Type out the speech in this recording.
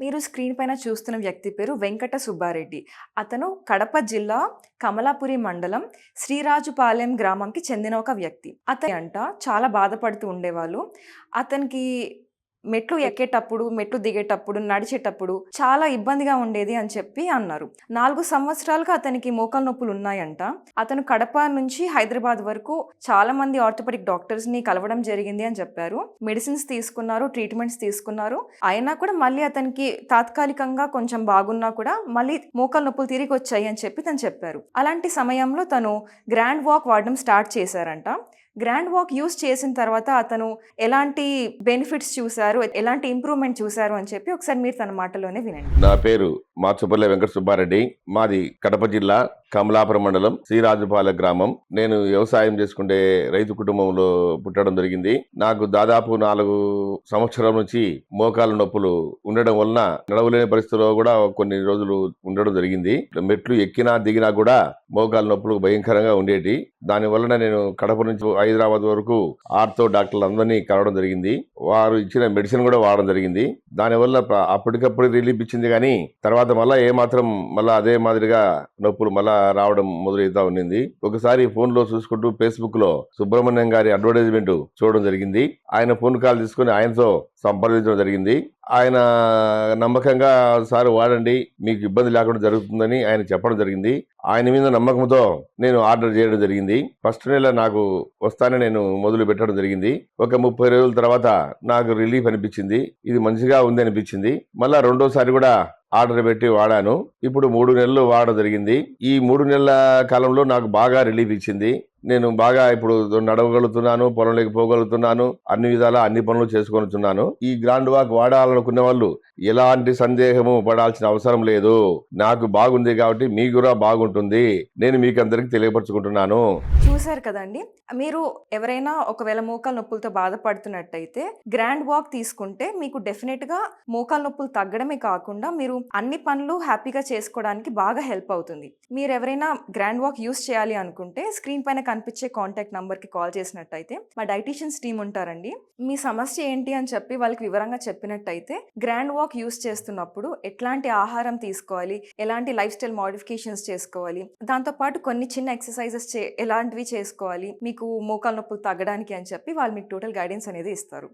మీరు స్క్రీన్ పైన చూస్తున్న వ్యక్తి పేరు వెంకట సుబ్బారెడ్డి. అతను కడప జిల్లా కమలాపురి మండలం శ్రీరాజుపాలెం గ్రామంకి చెందిన ఒక వ్యక్తి. చాలా బాధపడుతూ ఉండేవాళ్ళు. అతనికి మెట్లు ఎక్కేటప్పుడు, మెట్లు దిగేటప్పుడు, నడిచేటప్పుడు చాలా ఇబ్బందిగా ఉండేది అని చెప్పి అన్నారు. 4 సంవత్సరాలుగా అతనికి మోకాలు నొప్పులు ఉన్నాయంట. అతను కడప నుంచి హైదరాబాద్ వరకు చాలా మంది ఆర్థోపెడిక్ డాక్టర్స్ని కలవడం జరిగింది అని చెప్పారు. మెడిసిన్స్ తీసుకున్నారు, ట్రీట్మెంట్స్ తీసుకున్నారు. అయినా కూడా మళ్ళీ అతనికి తాత్కాలికంగా కొంచెం బాగున్నా కూడా మళ్ళీ మోకాలు నొప్పులు తిరిగి వచ్చాయి అని చెప్పి తను చెప్పారు. అలాంటి సమయంలో తను గ్రాండ్ వాక్ వాడడం స్టార్ట్ చేశారంట. గ్రాండ్ వాక్ యూస్ చేసిన తర్వాత అతను ఎలాంటి బెనిఫిట్స్ చూశారు, ఎలాంటి ఇంప్రూవ్మెంట్ చూశారు అని చెప్పి ఒకసారి మీరు తన మాటలోనే వినండి. నా పేరు మాచుపల్లె వెంకట సుబ్బారెడ్డి. మాది కడప జిల్లా కమలాపురం మండలం శ్రీరాజుపాలెం గ్రామం. నేను వ్యవసాయం చేసుకుంటే రైతు కుటుంబంలో పుట్టడం జరిగింది. నాకు దాదాపు 4 సంవత్సరాల నుంచి మోకాలు నొప్పులు ఉండడం వలన నడవలేని పరిస్థితిలో కూడా కొన్ని రోజులు ఉండడం జరిగింది. మెట్లు ఎక్కినా దిగినా కూడా మోకాలు నొప్పులు భయంకరంగా ఉండేటి. దాని వలన నేను కడప నుంచి హైదరాబాద్ వరకు ఆర్థో డాక్టర్లు అందరినీ కలవడం జరిగింది. వారు ఇచ్చిన మెడిసిన్ కూడా వాడడం జరిగింది. దానివల్ల అప్పటికప్పుడు రిలీఫ్ ఇచ్చింది, కానీ తర్వాత మళ్ళా ఏమాత్రం మళ్ళా అదే మాదిరిగా నొప్పులు మళ్ళా రావడం మొదలవుతా ఉన్నింది. ఒకసారి ఫోన్ లో చూసుకుంటూ ఫేస్బుక్ లో సుబ్రహ్మణ్యం గారి అడ్వర్టైజ్మెంట్ చూడడం జరిగింది. ఆయన ఫోన్ కాల్ తీసుకుని ఆయనతో సంప్రదించడం జరిగింది. ఆయన నమ్మకంగా సార్ వాడండి, మీకు ఇబ్బంది లేకుండా జరుగుతుందని ఆయన చెప్పడం జరిగింది. ఆయన మీద నమ్మకంతో నేను ఆర్డర్ చేయడం జరిగింది. ఫస్ట్ నెల నాకు వస్తానే నేను మొదలు పెట్టడం జరిగింది. ఒక 30 రోజుల తర్వాత నాకు రిలీఫ్ అనిపించింది. ఇది మంచిగా ఉంది అనిపించింది. మళ్ళా రెండోసారి కూడా ఆర్డర్ పెట్టి వాడాను. ఇప్పుడు 3 నెలలు వాడడం జరిగింది. ఈ 3 నెలల కాలంలో నాకు బాగా రిలీఫ్ ఇచ్చింది. నేను బాగా ఇప్పుడు నడవగలుగుతున్నాను, పొలంలోకి పోగలుగుతున్నాను, అన్ని విధాలా అన్ని పనులు చేసుకొనుచున్నాను. ఈ గ్రాండ్ వాక్ వాడాలనుకునే వాళ్ళు ఎలాంటి సందేహము పడాల్సిన అవసరం లేదు. నాకు బాగుంది కాబట్టి మీకు కూడా బాగుంటుంది. నేను మీకు అందరికి తెలియపరచుకుంటున్నాను. చూశారు కదండి. మీరు ఎవరైనా ఒకవేళ మోకాలు నొప్పులతో బాధపడుతున్నట్టయితే గ్రాండ్ వాక్ తీసుకుంటే మీకు డెఫినెట్ గా మోకాలు నొప్పులు తగ్గడమే కాకుండా మీరు అన్ని పనులు హ్యాపీగా చేసుకోవడానికి బాగా హెల్ప్ అవుతుంది. మీరు ఎవరైనా గ్రాండ్ వాక్ యూస్ చేయాలి అనుకుంటే స్క్రీన్ పైన కనిపించే కాంటాక్ట్ నంబర్ కి కాల్ చేసినట్టయితే మా డైటీషియన్స్ టీమ్ ఉంటారండి. మీ సమస్య ఏంటి అని చెప్పి వాళ్ళకి వివరంగా చెప్పినట్టయితే గ్రాండ్ వాక్ యూస్ చేస్తున్నప్పుడు ఎట్లాంటి ఆహారం తీసుకోవాలి, ఎలాంటి లైఫ్ స్టైల్ మోడిఫికేషన్స్ చేసుకోవాలి, దాంతోపాటు కొన్ని చిన్న ఎక్సర్సైజెస్ ఎలాంటివి చేసుకోవాలి మీకు మోకాలు నొప్పులు తగ్గడానికి అని చెప్పి వాళ్ళు మీకు టోటల్ గైడెన్స్ అనేది ఇస్తారు.